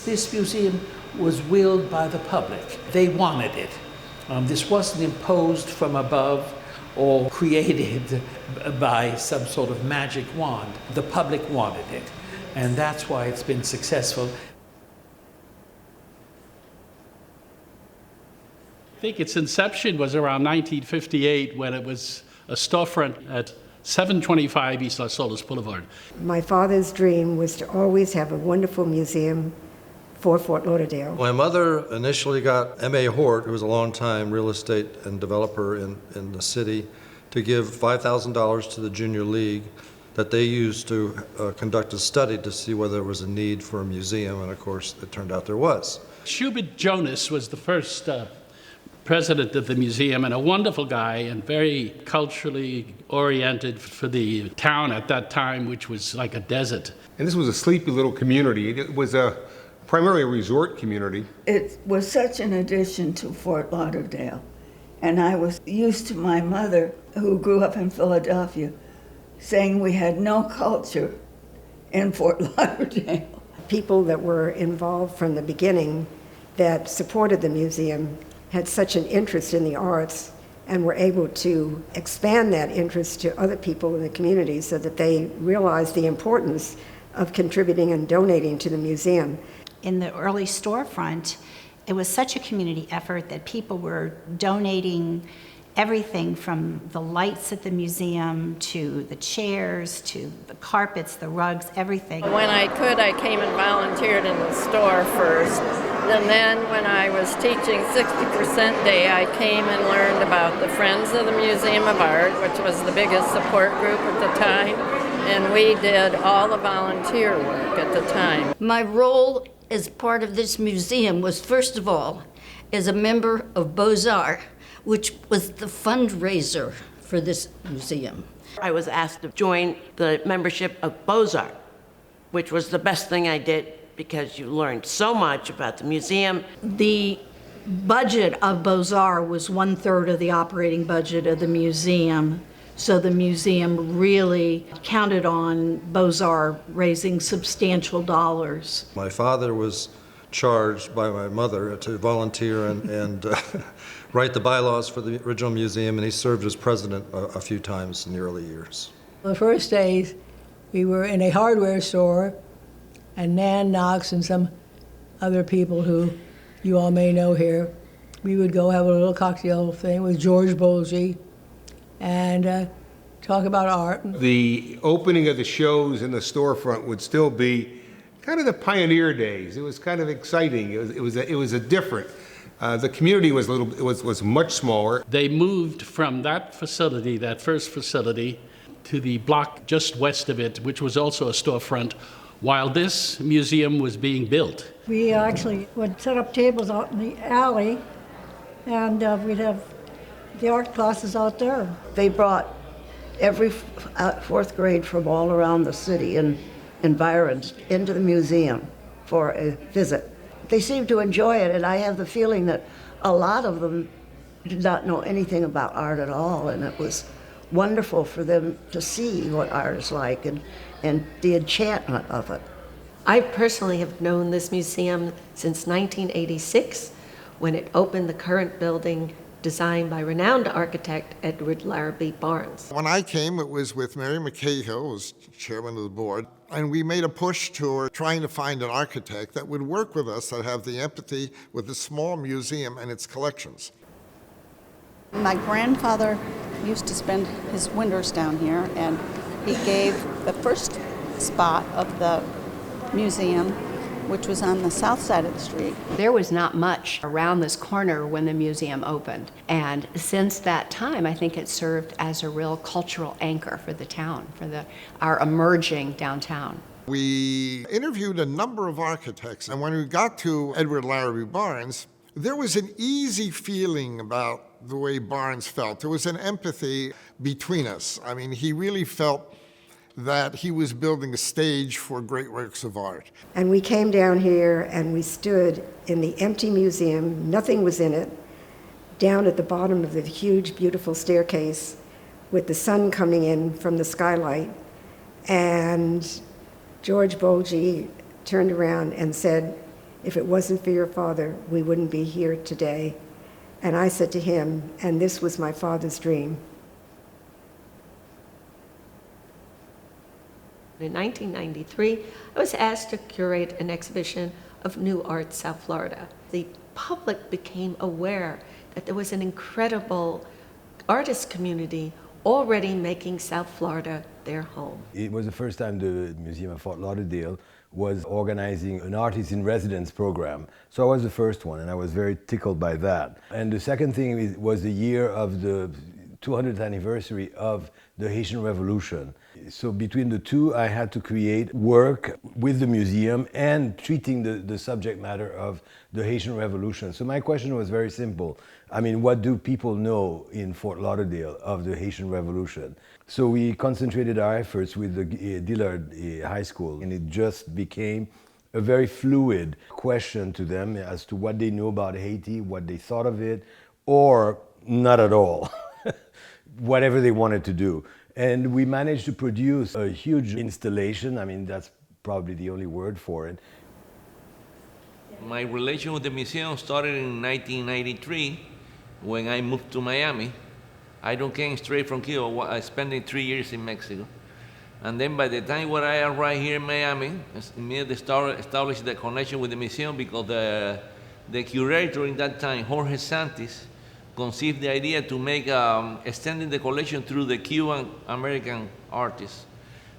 This museum was willed by the public. They wanted it. This wasn't imposed from above or created by some sort of magic wand. The public wanted it, and that's why it's been successful. I think its inception was around 1958 when it was a storefront at 725 East Los Olas Boulevard. My father's dream was to always have a wonderful museum for Fort Lauderdale. My mother initially got M.A. Hort, who was a long-time real estate and developer in the city, to give $5,000 to the Junior League that they used to conduct a study to see whether there was a need for a museum, and of course it turned out there was. Schubert Jonas was the first president of the museum, and a wonderful guy and very culturally oriented for the town at that time, which was like a desert. And this was a sleepy little community. It was primarily a resort community. It was such an addition to Fort Lauderdale. And I was used to my mother, who grew up in Philadelphia, saying we had no culture in Fort Lauderdale. People that were involved from the beginning that supported the museum had such an interest in the arts and were able to expand that interest to other people in the community so that they realized the importance of contributing and donating to the museum. In the early storefront, it was such a community effort that people were donating everything from the lights at the museum to the chairs to the carpets, the rugs, everything. When I could, I came and volunteered in the store first. And then when I was teaching 60% Day, I came and learned about the Friends of the Museum of Art, which was the biggest support group at the time. And we did all the volunteer work at the time. My role as part of this museum was, first of all, as a member of Beaux-Arts, which was the fundraiser for this museum. I was asked to join the membership of Beaux-Arts, which was the best thing I did because you learned so much about the museum. The budget of Beaux-Arts was 1/3 of the operating budget of the museum. So the museum really counted on Beaux-Arts raising substantial dollars. My father was charged by my mother to volunteer and write the bylaws for the original museum, and he served as president a few times in the early years. The first days, we were in a hardware store, and Nan Knox and some other people who you all may know here, we would go have a little cocktail thing with George Bolgi and talk about art. The opening of the shows in the storefront would still be kind of the pioneer days. It was kind of exciting. It was a different. The community was much smaller. They moved from that facility, that first facility, to the block just west of it, which was also a storefront, while this museum was being built. We actually would set up tables out in the alley, and we'd have the art classes out there. They brought every fourth grade from all around the city and environs into the museum for a visit. They seemed to enjoy it, and I have the feeling that a lot of them did not know anything about art at all, and it was wonderful for them to see what art is like and the enchantment of it. I personally have known this museum since 1986, when it opened the current building designed by renowned architect Edward Larrabee Barnes. When I came, it was with Mary McCahill, who was chairman of the board, and we made a push toward trying to find an architect that would work with us, that have the empathy with the small museum and its collections. My grandfather used to spend his winters down here, and he gave the first spot of the museum, which was on the south side of the street. There was not much around this corner when the museum opened. And since that time, I think it served as a real cultural anchor for the town, for our emerging downtown. We interviewed a number of architects, and when we got to Edward Larrabee Barnes, there was an easy feeling about the way Barnes felt. There was an empathy between us. I mean, he really felt that he was building a stage for great works of art. And we came down here and we stood in the empty museum, nothing was in it, down at the bottom of the huge, beautiful staircase with the sun coming in from the skylight. And George Bolgi turned around and said, If it wasn't for your father, we wouldn't be here today. And I said to him, and this was my father's dream. In 1993, I was asked to curate an exhibition of new art South Florida. The public became aware that there was an incredible artist community already making South Florida their home. It was the first time the Museum of Fort Lauderdale was organizing an artist in residence program. So I was the first one, and I was very tickled by that. And the second thing was the year of the 200th anniversary of the Haitian Revolution. So between the two, I had to create work with the museum and treating the subject matter of the Haitian Revolution. So my question was very simple. I mean, what do people know in Fort Lauderdale of the Haitian Revolution? So we concentrated our efforts with the Dillard High School, and it just became a very fluid question to them as to what they knew about Haiti, what they thought of it, or not at all. Whatever they wanted to do. And we managed to produce a huge installation. I mean, that's probably the only word for it. My relation with the museum started in 1993 when I moved to Miami. I came straight from Cuba. I spent 3 years in Mexico. And then by the time when I arrived here in Miami, I immediately established the connection with the museum because the curator in that time, Jorge Santis, conceived the idea to make extending the collection through the Cuban American artists,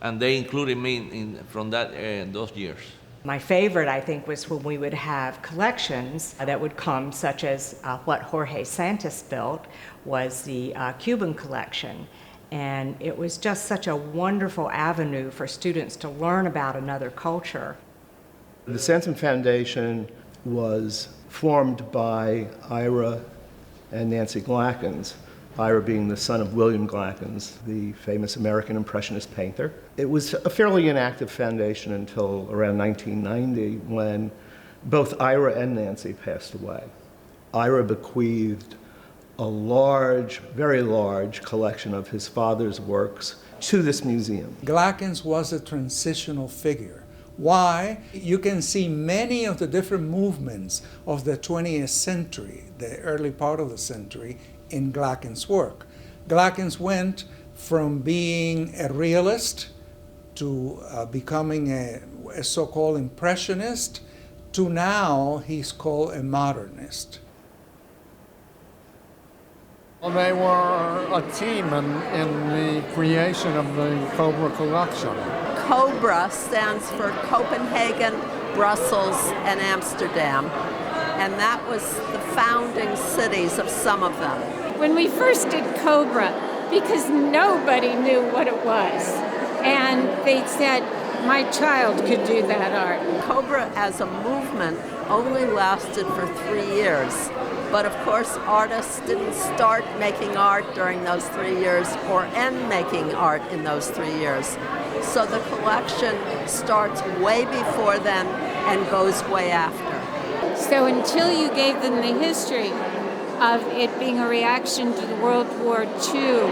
and they included me from those years. My favorite, I think, was when we would have collections that would come, such as what Jorge Santos built was the Cuban collection, and it was just such a wonderful avenue for students to learn about another culture. The Sansom Foundation was formed by Ira and Nancy Glackens, Ira being the son of William Glackens, the famous American Impressionist painter. It was a fairly inactive foundation until around 1990 when both Ira and Nancy passed away. Ira bequeathed a large, very large collection of his father's works to this museum. Glackens was a transitional figure. Why? You can see many of the different movements of the 20th century, the early part of the century, in Glackens' work. Glackens went from being a realist to becoming a so-called impressionist to now he's called a modernist. Well, they were a team in the creation of the Cobra collection. COBRA stands for Copenhagen, Brussels, and Amsterdam. And that was the founding cities of some of them. When we first did COBRA, because nobody knew what it was, and they said, my child could do that art. COBRA as a movement only lasted for 3 years. But of course, artists didn't start making art during those 3 years or end making art in those 3 years. So the collection starts way before then and goes way after. So until you gave them the history of it being a reaction to the World War II,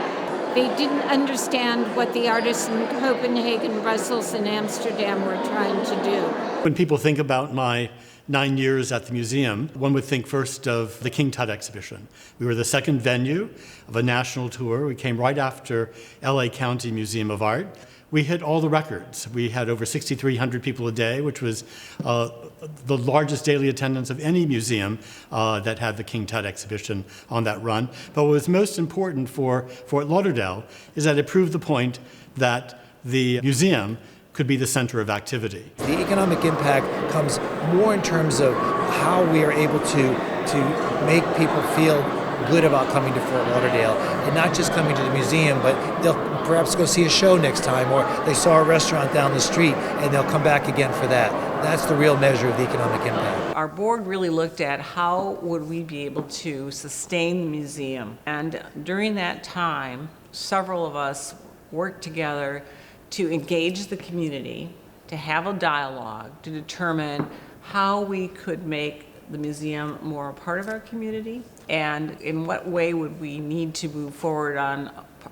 they didn't understand what the artists in Copenhagen, Brussels, and Amsterdam were trying to do. When people think about my 9 years at the museum, one would think first of the King Tut exhibition. We were the second venue of a national tour. We came right after LA County Museum of Art. We hit all the records. We had over 6,300 people a day, which was the largest daily attendance of any museum that had the King Tut exhibition on that run. But what was most important for Fort Lauderdale is that it proved the point that the museum could be the center of activity. The economic impact comes more in terms of how we are able to make people feel good about coming to Fort Lauderdale, and not just coming to the museum, but they'll perhaps go see a show next time, or they saw a restaurant down the street and they'll come back again for that. That's the real measure of the economic impact. Our board really looked at how would we be able to sustain the museum, and during that time several of us worked together to engage the community, to have a dialogue, to determine how we could make the museum more a part of our community, and in what way would we need to move forward on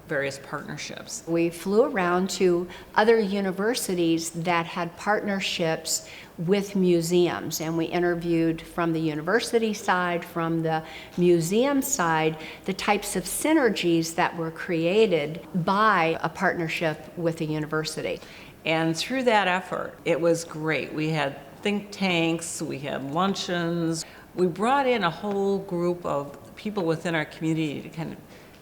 various partnerships. We flew around to other universities that had partnerships with museums, and we interviewed from the university side, from the museum side, the types of synergies that were created by a partnership with a university. And through that effort, it was great. We had think tanks, we had luncheons. We brought in a whole group of people within our community to kind of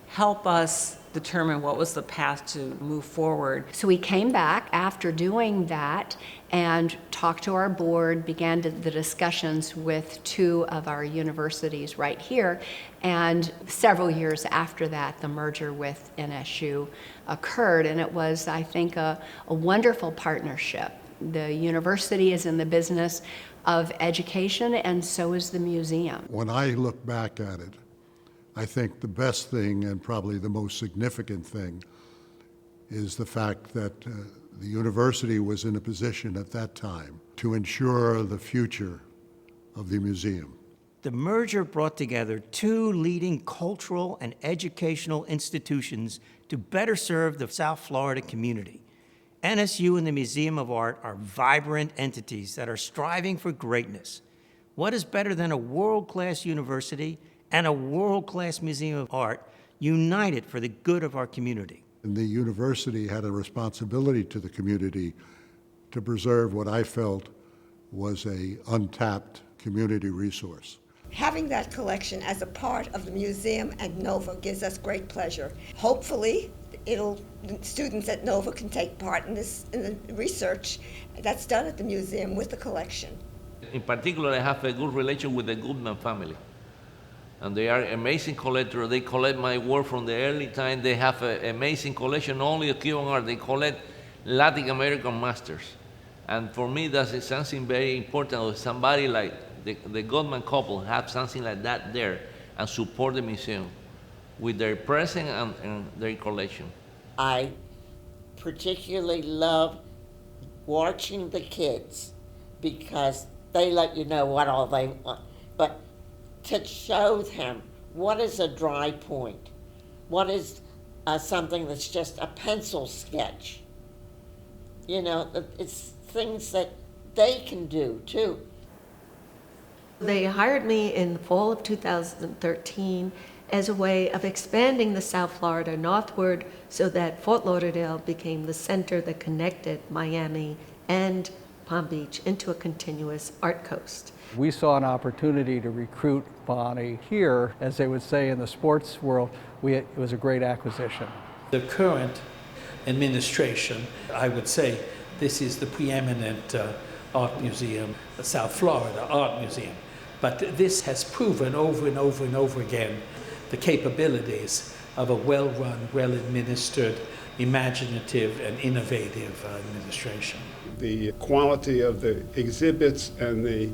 help us determine what was the path to move forward. So we came back after doing that and talked to our board, began the discussions with two of our universities right here, and several years after that, the merger with NSU occurred, and it was, I think, a wonderful partnership. The university is in the business of education, and so is the museum. When I look back at it, I think the best thing and probably the most significant thing is the fact that the university was in a position at that time to ensure the future of the museum. The merger brought together two leading cultural and educational institutions to better serve the South Florida community. NSU and the Museum of Art are vibrant entities that are striving for greatness. What is better than a world-class university and a world-class Museum of Art united for the good of our community? And the university had a responsibility to the community to preserve what I felt was an untapped community resource. Having that collection as a part of the museum and NOVA gives us great pleasure. Hopefully, students at NOVA can take part in the research that's done at the museum with the collection. In particular, I have a good relation with the Goodman family. And they are amazing collectors. They collect my work from the early time. They have an amazing collection, not only of Cuban art, they collect Latin American masters. And for me, that's something very important. Somebody like the Goodman couple have something like that there and support the museum with their presence and their collection. I particularly love watching the kids because they let you know what all they want. But to show them what is a dry point, what is something that's just a pencil sketch. You know, it's things that they can do too. They hired me in the fall of 2013 as a way of expanding the South Florida northward so that Fort Lauderdale became the center that connected Miami and Palm Beach into a continuous art coast. We saw an opportunity to recruit Bonnie here, as they would say in the sports world. It was a great acquisition. The current administration, I would say, this is the preeminent art museum, the South Florida Art Museum. But this has proven over and over and over again the capabilities of a well-run, well-administered, imaginative, and innovative administration. The quality of the exhibits and the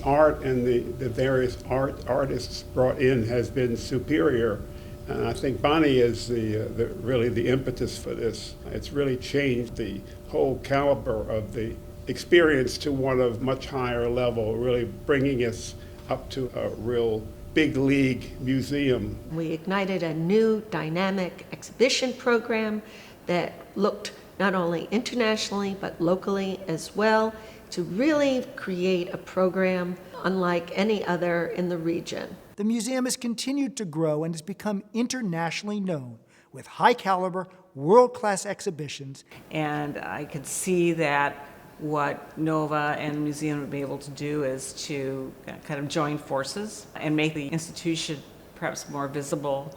art and the various artists brought in has been superior. And I think Bonnie is really the impetus for this. It's really changed the whole caliber of the experience to one of much higher level, really bringing us up to a real big league museum. We ignited a new dynamic exhibition program that looked not only internationally but locally as well to really create a program unlike any other in the region. The museum has continued to grow and has become internationally known with high caliber, world-class exhibitions. And I could see that what NOVA and the museum would be able to do is to kind of join forces and make the institution perhaps more visible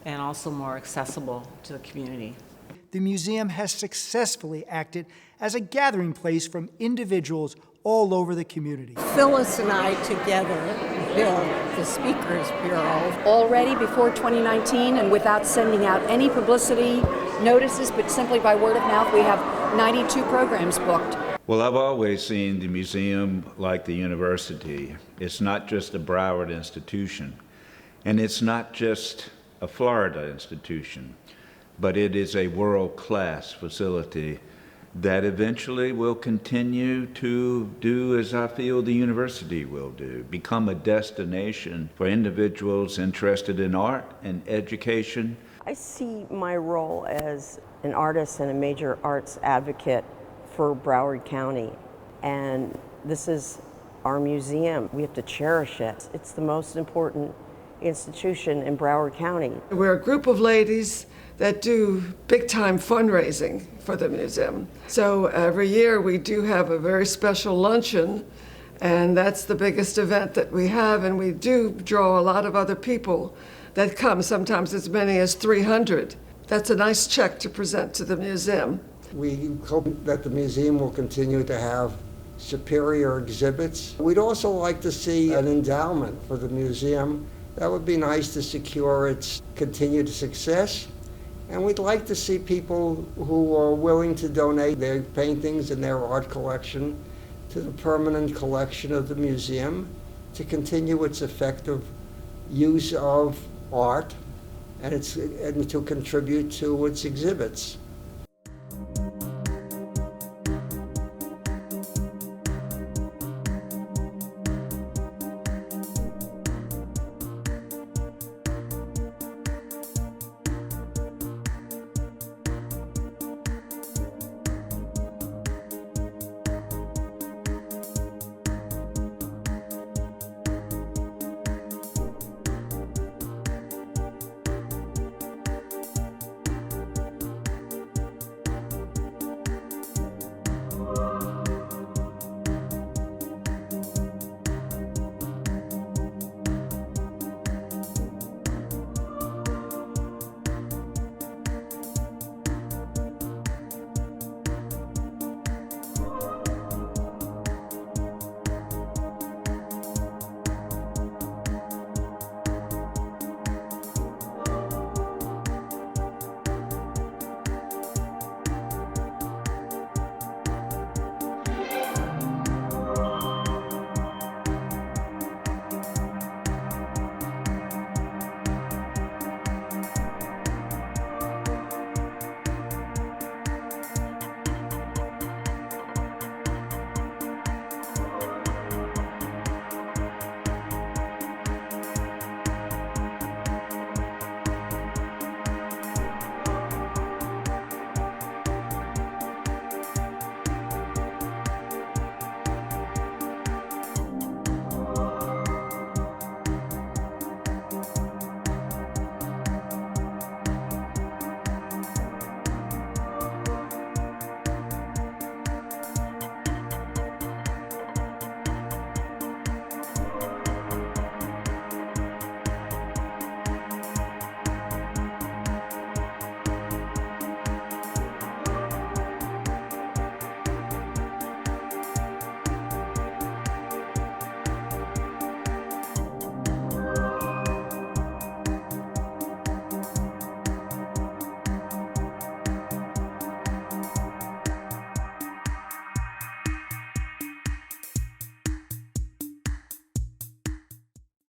and also more accessible to the community. The museum has successfully acted as a gathering place from individuals all over the community. Phyllis and I together built the Speakers Bureau. Already before 2019 and without sending out any publicity notices, but simply by word of mouth, we have 92 programs booked. Well, I've always seen the museum like the university. It's not just a Broward institution, and it's not just a Florida institution, but it is a world-class facility that eventually will continue to do as I feel the university will do, become a destination for individuals interested in art and education I see my role as an artist and a major arts advocate for Broward County. And this is our museum. We have to cherish it. It's the most important institution in Broward County. We're a group of ladies that do big-time fundraising for the museum. So every year we do have a very special luncheon, and that's the biggest event that we have, and we do draw a lot of other people that come, sometimes as many as 300. That's a nice check to present to the museum. We hope that the museum will continue to have superior exhibits. We'd also like to see an endowment for the museum. That would be nice to secure its continued success. And we'd like to see people who are willing to donate their paintings and their art collection to the permanent collection of the museum to continue its effective use of art and to contribute to its exhibits.